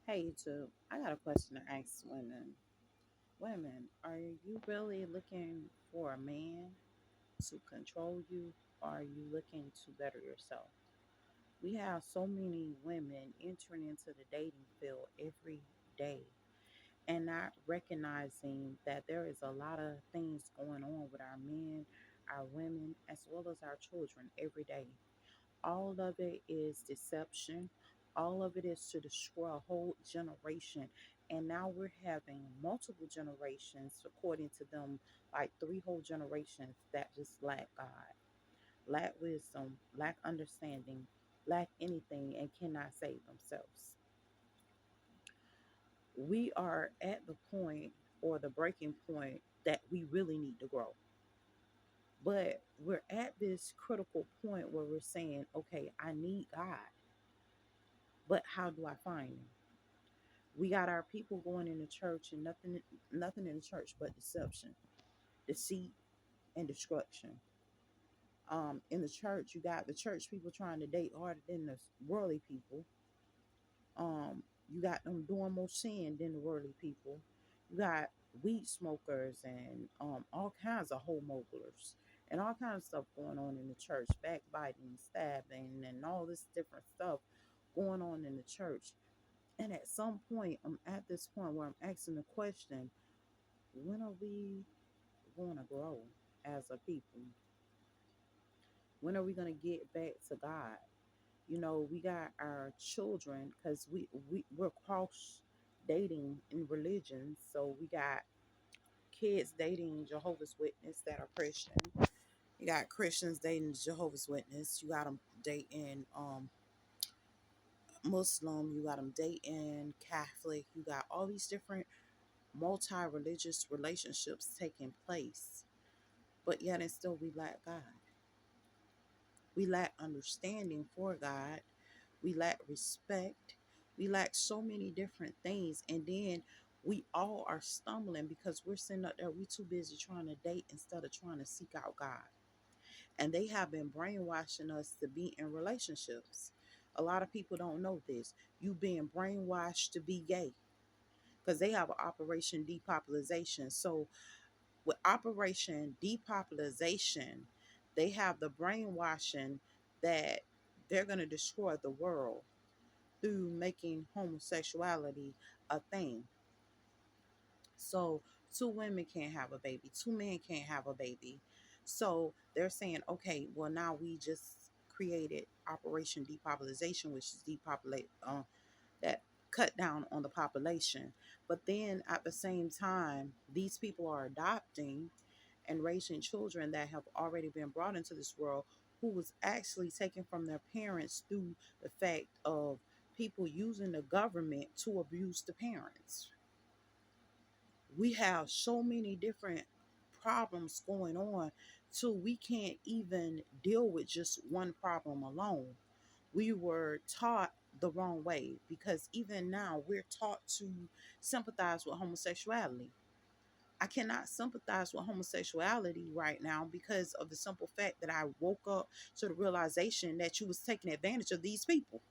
Hey YouTube, I got a question to ask women. Women, are you really looking for a man to control you, or are you looking to better yourself? We have so many women entering into the dating field every day and not recognizing that there is a lot of things going on with our men, our women, as well as our children every day. All of it is deception. All of it is to destroy a whole generation. And now we're having multiple generations, according to them, like three whole generations that just lack God, lack wisdom, lack understanding, lack anything, and cannot save themselves. We are at the point or the breaking point that we really need to grow. But we're at this critical point where we're saying, okay, I need God, but how do I find him? We got our people going in the church and nothing in the church but deception, deceit, and destruction. In the church, you got the church people trying to date harder than the worldly people. You got them doing more sin than the worldly people. You got weed smokers and all kinds of hoe mogulers and all kinds of stuff going on in the church, backbiting, stabbing, and all this different stuff going on in the church. And at some point, I'm at this point where I'm asking the question, when are we going to grow as a people? When are we going to get back to God? You know, we got our children because we're cross dating in religion. So we got kids dating Jehovah's Witness that are Christian. You got Christians dating Jehovah's Witness. You got them dating Muslim. You got them dating Catholic. You got all these different multi-religious relationships taking place, but yet and still we lack God. We lack understanding for God. We lack respect. We lack so many different things, and then we all are stumbling because we're sitting up there, we too busy trying to date instead of trying to seek out God. And they have been brainwashing us to be in relationships. A lot of people don't know this. You being brainwashed to be gay because they have an operation depopulation. So with Operation Depopulation, they have the brainwashing that they're going to destroy the world through making homosexuality a thing. So, two women can't have a baby, two men can't have a baby. So, they're saying, okay, well, now we just created Operation Depopulation, which is depopulate that cut down on the population. But then at the same time, these people are adopting and raising children that have already been brought into this world who was actually taken from their parents through the fact of people using the government to abuse the parents. We have so many different problems going on so we can't even deal with just one problem alone. We were taught the wrong way because even now we're taught to sympathize with homosexuality. I cannot sympathize with homosexuality right now because of the simple fact that I woke up to the realization that you was taking advantage of these people.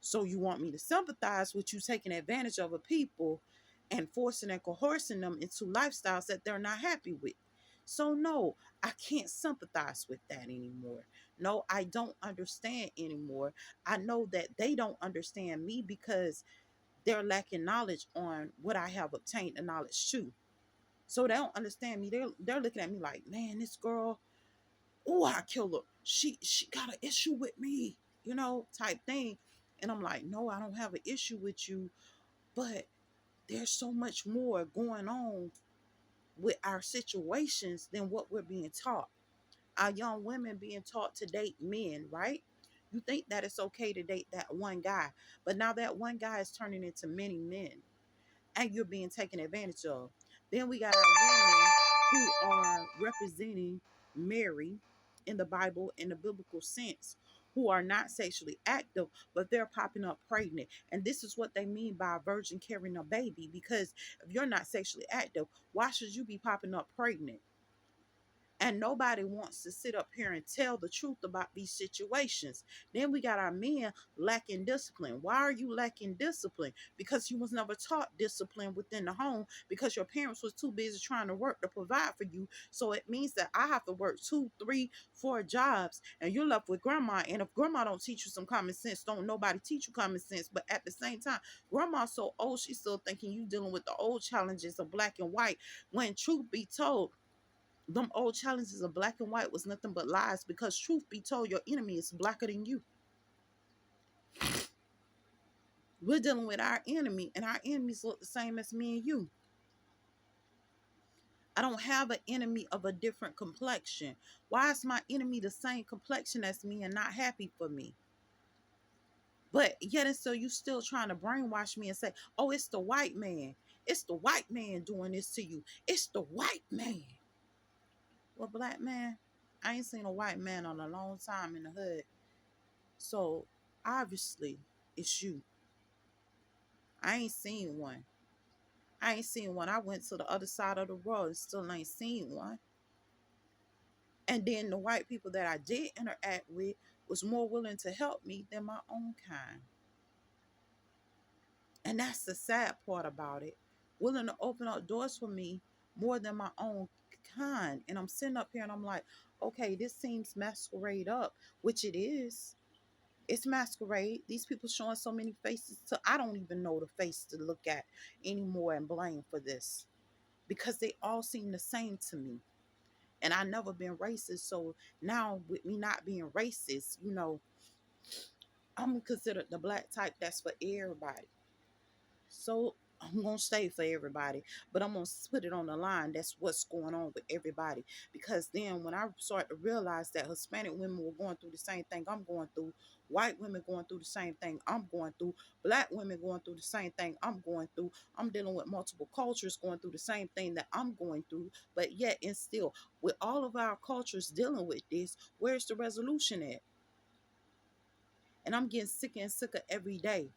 So you want me to sympathize with you taking advantage of a people and forcing and coercing them into lifestyles that they're not happy with. So no, I can't sympathize with that anymore. No, I don't understand anymore. I know that they don't understand me because they're lacking knowledge on what I have obtained the knowledge to. So they don't understand me. They're looking at me like, man, this girl, oh, I kill her. She got an issue with me, type thing. And I'm like, no, I don't have an issue with you, but there's so much more going on with our situations than what we're being taught. Our young women being taught to date men, right? You think that it's okay to date that one guy, but now that one guy is turning into many men and you're being taken advantage of. Then we got our women who are representing Mary in the Bible in the biblical sense, who are not sexually active, but they're popping up pregnant. And this is what they mean by a virgin carrying a baby, because if you're not sexually active, why should you be popping up pregnant? And nobody wants to sit up here and tell the truth about these situations. Then we got our men lacking discipline. Why are you lacking discipline? Because you was never taught discipline within the home, because your parents was too busy trying to work to provide for you. So it means that I have to work 2, 3, 4 jobs, and you're left with grandma. And if grandma don't teach you some common sense, don't nobody teach you common sense. But at the same time, grandma's so old, she's still thinking you dealing with the old challenges of black and white, when truth be told, them old challenges of black and white was nothing but lies, because truth be told, your enemy is blacker than you. We're dealing with our enemy, and our enemies look the same as me and you. I don't have an enemy of a different complexion. Why is my enemy the same complexion as me and not happy for me? But yet and so you still trying to brainwash me and say, oh, it's the white man. It's the white man doing this to you. It's the white man. Well, black man, I ain't seen a white man in a long time in the hood. So obviously it's you. I ain't seen one. I ain't seen one. I went to the other side of the world and still ain't seen one. And then the white people that I did interact with was more willing to help me than my own kind. And that's the sad part about it. Willing to open up doors for me more than my own kind. And I'm sitting up here and I'm like, okay, this seems masquerade up, which it is. It's masquerade. These people showing so many faces to I don't even know the face to look at anymore and blame for this. Because they all seem the same to me. And I never been racist. So now with me not being racist, I'm considered the black type that's for everybody. So I'm gonna stay for everybody, but I'm gonna put it on the line. That's what's going on with everybody. Because then when I started to realize that Hispanic women were going through the same thing I'm going through, white women going through the same thing I'm going through, black women going through the same thing I'm going through, I'm dealing with multiple cultures going through the same thing that I'm going through, but yet and still, with all of our cultures dealing with this, where's the resolution at? And I'm getting sicker and sicker every day.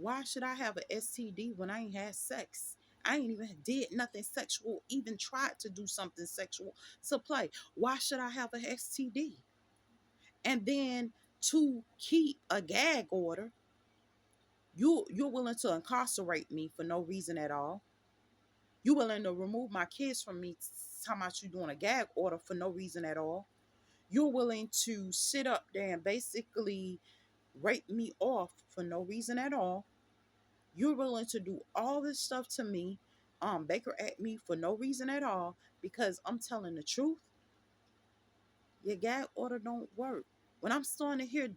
Why should I have a STD when I ain't had sex? I ain't even did nothing sexual, even tried to do something sexual to play. Why should I have a STD? And then to keep a gag order, you're willing to incarcerate me for no reason at all. You're willing to remove my kids from me, talking about you doing a gag order for no reason at all. You're willing to sit up there and basically rape me off for no reason at all. You're willing to do all this stuff to me, Baker at me for no reason at all, because I'm telling the truth. Your gag order don't work. When I'm starting to hear